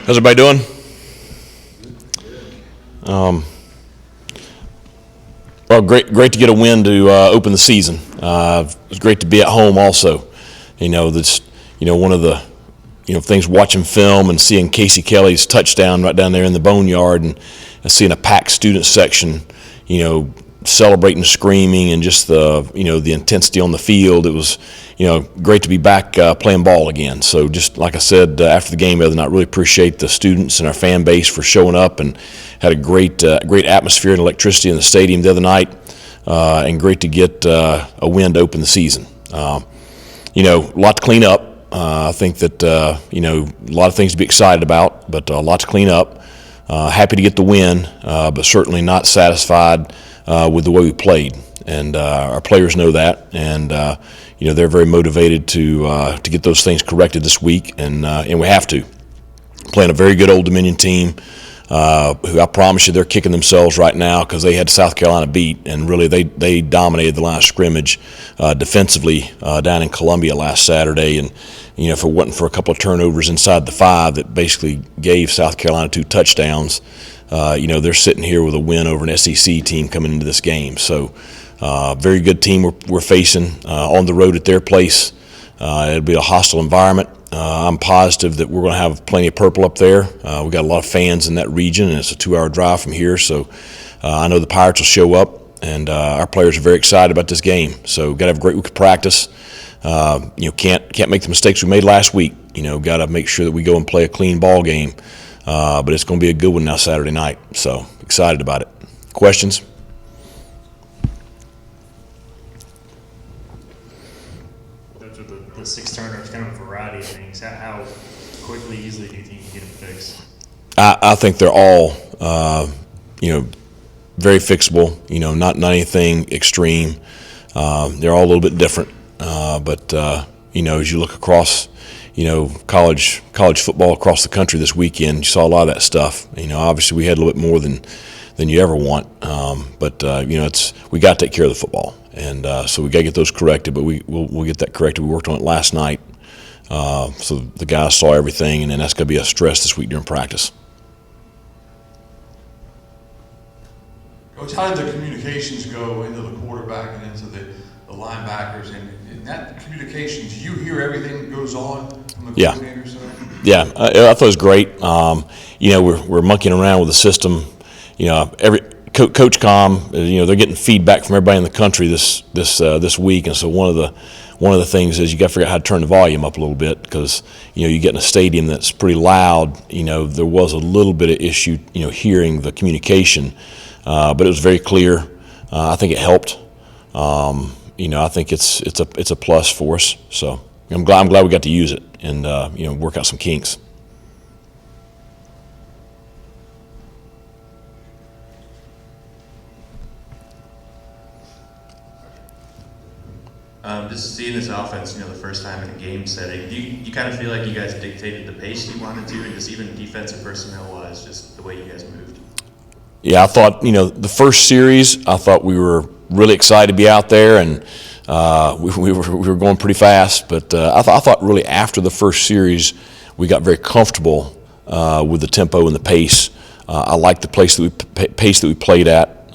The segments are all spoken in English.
How's everybody doing? Well, great to get a win to open the season. It was great to be at home also. That's one of the things, watching film and seeing Casey Kelly's touchdown right down there in the boneyard, and seeing a packed student section, celebrating, screaming, and just the intensity on the field. It was great to be back playing ball again. So just like I said after the game the other night, really appreciate the students and our fan base for showing up, and had a great atmosphere and electricity in the stadium the other night, and great to get a win to open the season. A lot to clean up. I think that a lot of things to be excited about, but a lot to clean up. Happy to get the win, but certainly not satisfied with the way we played, and our players know that, and they're very motivated to get those things corrected this week, and we have to. Playing a very good Old Dominion team, who I promise you they're kicking themselves right now because they had South Carolina beat, and really they dominated the line of scrimmage defensively down in Columbia last Saturday, and if it wasn't for a couple of turnovers inside the 5 that basically gave South Carolina 2 touchdowns, they're sitting here with a win over an SEC team coming into this game. So very good team we're facing on the road at their place. It'll be a hostile environment. I'm positive that we're going to have plenty of purple up there. We've got a lot of fans in that region, and it's a 2-hour drive from here. So I know the Pirates will show up, and our players are very excited about this game. So got to have a great week of practice. Can't make the mistakes we made last week. Got to make sure that we go and play a clean ball game. But it's going to be a good one now Saturday night. So excited about it. Questions? The 6 turnovers, kind of a variety of things. How quickly, easily do you think you can get them fixed? I think they're all, very fixable. Not anything extreme. They're all a little bit different. But as you look across, college football across the country this weekend, you saw a lot of that stuff. Obviously we had a little bit more than you ever want. But we got to take care of the football. And so we got to get those corrected, but we'll get that corrected. We worked on it last night, so the guys saw everything, and then that's going to be a stress this week during practice. Coach, how did the communications go into the quarterback and into the linebackers? And in that communications, you hear everything that goes on from the coordinator side? Yeah, I thought it was great. We're monkeying around with the system. Coach Com, they're getting feedback from everybody in the country this week, and so one of the things is you got to figure out how to turn the volume up a little bit, because you get in a stadium that's pretty loud. There was a little bit of issue hearing the communication, but it was very clear. I think it helped. I think it's a plus for us. So I'm glad we got to use it and work out some kinks. Just seeing this offense, the first time in a game setting, do you kind of feel like you guys dictated the pace you wanted to, and just even defensive personnel-wise, just the way you guys moved? Yeah, I thought, the first series, I thought we were really excited to be out there, and we were going pretty fast. But I thought really after the first series, we got very comfortable with the tempo and the pace. I liked the pace that we played at.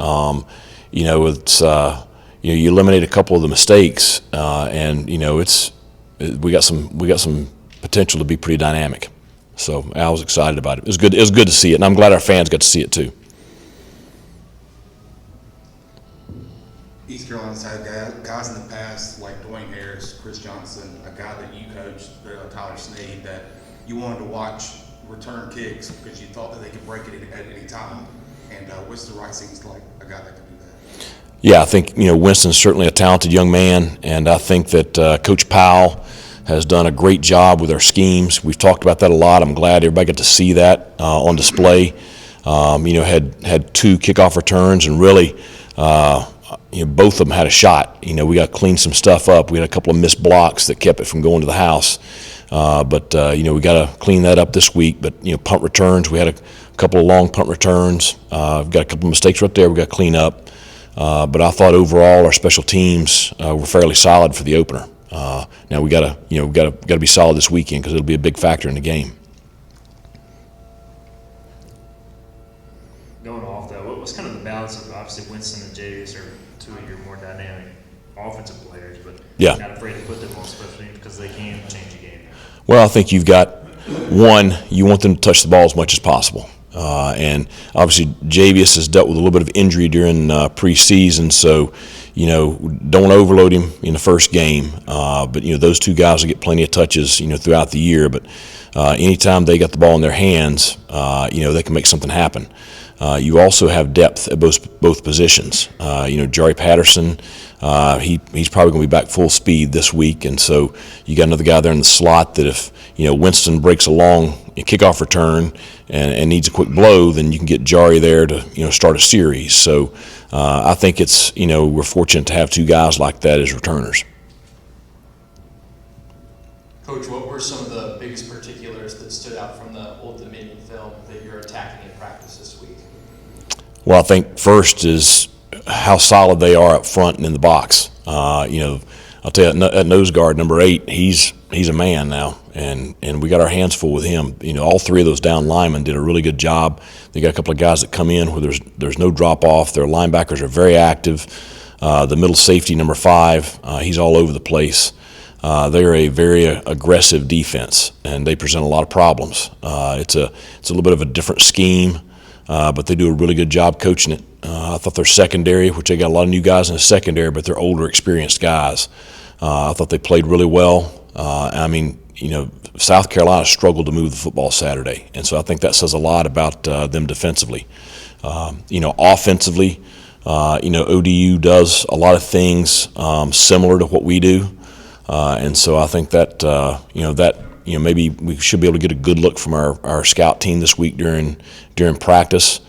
You eliminate a couple of the mistakes, and we got some potential to be pretty dynamic. So I was excited about it. It was good to see it, and I'm glad our fans got to see it too. East Carolina's had guys in the past like Dwayne Harris, Chris Johnson, a guy that you coached, Tyler Snead, that you wanted to watch return kicks because you thought that they could break it at any time. And Winston Wright seems like a guy that could do that. Yeah, I think Winston's certainly a talented young man, and I think that Coach Powell has done a great job with our schemes. We've talked about that a lot. I'm glad everybody got to see that on display. Had 2 kickoff returns, and really, both of them had a shot. We got to clean some stuff up. We had a couple of missed blocks that kept it from going to the house. But we got to clean that up this week. But punt returns, we had a couple of long punt returns. We've got a couple of mistakes right there we got to clean up. But I thought overall our special teams were fairly solid for the opener. Now we got to be solid this weekend because it'll be a big factor in the game. going off that, what was kind of the balance of obviously Winston and Javius are two of your more dynamic offensive players, but Yeah. not afraid to put them on special teams because they can change a game. Well, I think you've got one, you want them to touch the ball as much as possible. And obviously Javius has dealt with a little bit of injury during preseason, so, don't overload him in the first game. But, those two guys will get plenty of touches, throughout the year. But anytime they got the ball in their hands, they can make something happen. You also have depth at both positions. Jari Patterson, he's probably going to be back full speed this week, and so you got another guy there in the slot that if Winston breaks a long kickoff return and needs a quick blow, then you can get Jari there to start a series. So I think it's we're fortunate to have two guys like that as returners. Coach, what were some of the biggest particulars that stood out from the Old Dominion film that you're attacking in practice this week? Well, I think first is how solid they are up front and in the box. I'll tell you, at nose guard number 8, he's a man now, and we got our hands full with him. All three of those down linemen did a really good job. They got a couple of guys that come in where there's no drop off. Their linebackers are very active. The middle safety number 5, he's all over the place. They're a very aggressive defense, and they present a lot of problems. It's a little bit of a different scheme, but they do a really good job coaching it. I thought their secondary, which they got a lot of new guys in the secondary, but they're older, experienced guys. I thought they played really well. South Carolina struggled to move the football Saturday, and so I think that says a lot about them defensively. Offensively, ODU does a lot of things similar to what we do. And so I think that maybe we should be able to get a good look from our scout team this week during practice.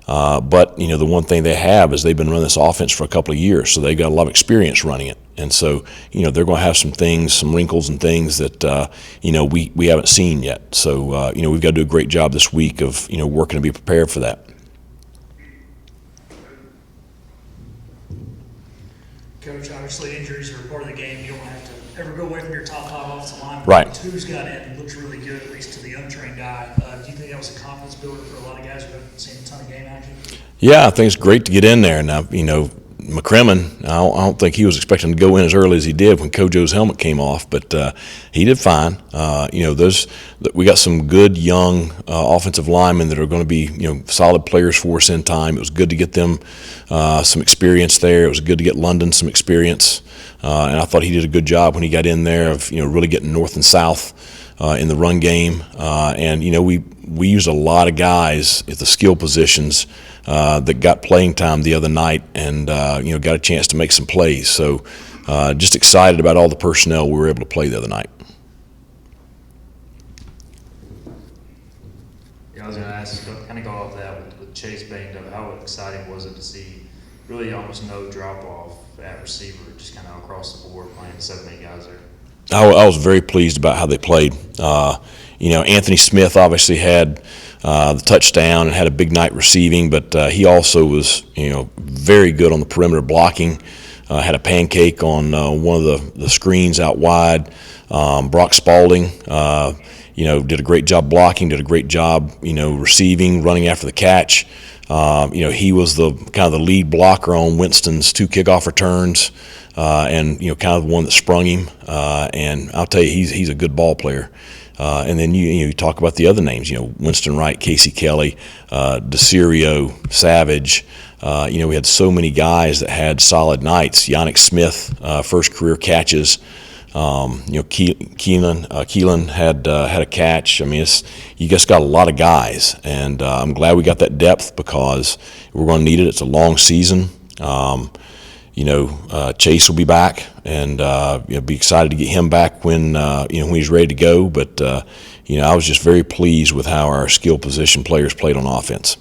But the one thing they have is they've been running this offense for a couple of years, so they've got a lot of experience running it. And so they're going to have some things, some wrinkles and things that we haven't seen yet. So we've got to do a great job this week of working to be prepared for that. Coach, obviously injuries are part of the game. You don't have to ever go away from your top offensive line. Right. Who's got in and looks really good, at least to the untrained guy. Do you think that was a confidence builder for a lot of guys who haven't seen a ton of game action? Yeah, I think it's great to get in there. Now, McCrimmon, I don't think he was expecting to go in as early as he did when Kojo's helmet came off, but he did fine. We got some good young offensive linemen that are going to be solid players for us in time. It was good to get them some experience there. It was good to get London some experience, and I thought he did a good job when he got in there of really getting north and south in the run game. And we used a lot of guys at the skill positions that got playing time the other night and got a chance to make some plays. So just excited about all the personnel we were able to play the other night. Yeah, I was going to ask, kind of go off that with Chase banged up. How exciting was it to see really almost no drop off at receiver, just kind of across the board playing 7-8 guys there? I was very pleased about how they played. Anthony Smith obviously had the touchdown and had a big night receiving, but he also was, very good on the perimeter blocking. Had a pancake on one of the screens out wide. Brock Spalding, did a great job blocking, did a great job, receiving, running after the catch. He was the kind of the lead blocker on Winston's 2 kickoff returns, and kind of the one that sprung him. And I'll tell you, he's a good ball player. And then you talk about the other names, Winston Wright, Casey Kelly, DeCirio, Savage. We had so many guys that had solid nights. Yannick Smith, first career catches. Keelan had a catch. I mean, you just got a lot of guys, and I'm glad we got that depth because we're going to need it. It's a long season. Chase will be back, and be excited to get him back when he's ready to go. But I was just very pleased with how our skill position players played on offense.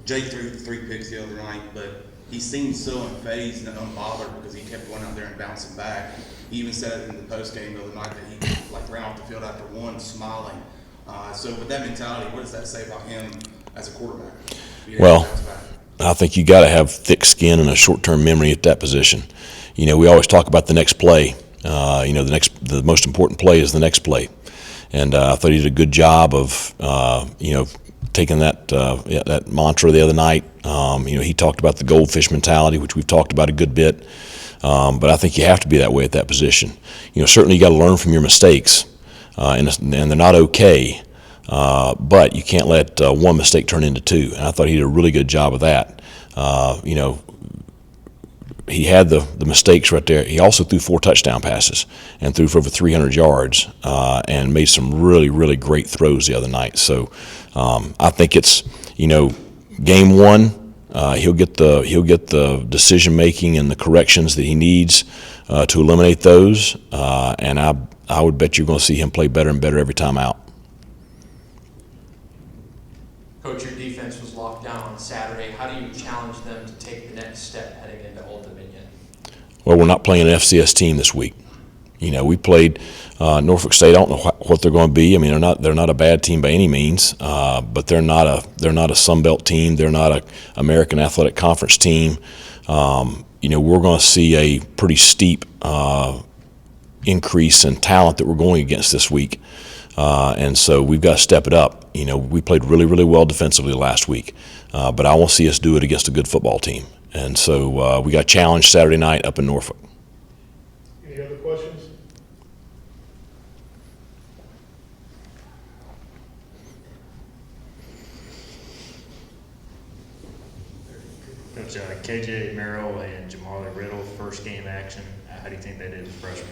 Jake threw 3 picks the other night, but he seemed so unfazed and unbothered because he kept going out there and bouncing back. He even said it in the post game the other night that he ran off the field after one smiling. So with that mentality, what does that say about him as a quarterback? Well, I think you got to have thick skin and a short-term memory at that position. We always talk about the next play. The most important play is the next play, and I thought he did a good job of taking that mantra the other night. He talked about the goldfish mentality, which we've talked about a good bit. But I think you have to be that way at that position. Certainly you got to learn from your mistakes, and they're not okay. But you can't let one mistake turn into two. And I thought he did a really good job of that. He had the mistakes right there. He also threw 4 touchdown passes and threw for over 300 yards and made some really, really great throws the other night. So I think it's, game one, he'll get the decision making and the corrections that he needs to eliminate those. And I would bet you're going to see him play better and better every time out. Coach, your defense was locked down on Saturday. How do you challenge them to take the next step heading into Old Dominion? Well, we're not playing an FCS team this week. We played Norfolk State. I don't know what they're going to be. I mean, they're not a bad team by any means, but they're not a Sun Belt team. They're not a American Athletic Conference team. We're going to see a pretty steep increase in talent that we're going against this week. And so we've got to step it up. We played really, really well defensively last week, but I won't see us do it against a good football team. And so we got challenged Saturday night up in Norfolk. Any other questions? Coach, KJ Merill and Jamal Riddle, first game action. How do you think they did as freshmen?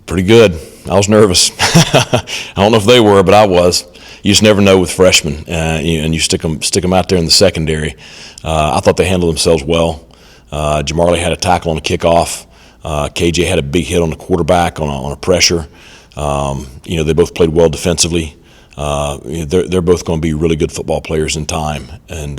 Pretty good. I was nervous. I don't know if they were, but I was. You just never know with freshmen, and you stick them out there in the secondary. I thought they handled themselves well. Jamal had a tackle on a kickoff. KJ had a big hit on the quarterback on a pressure. They both played well defensively. They're both going to be really good football players in time. And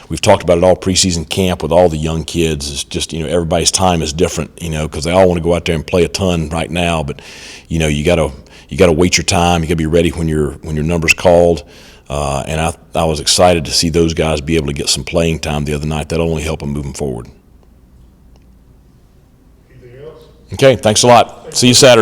we've talked about it all preseason camp with all the young kids. It's just everybody's time is different. Because they all want to go out there and play a ton right now. But you got to wait your time. You got to be ready when your number's called. And I was excited to see those guys be able to get some playing time the other night. That'll only help them moving forward. Anything else? Okay, thanks a lot. See you Saturday.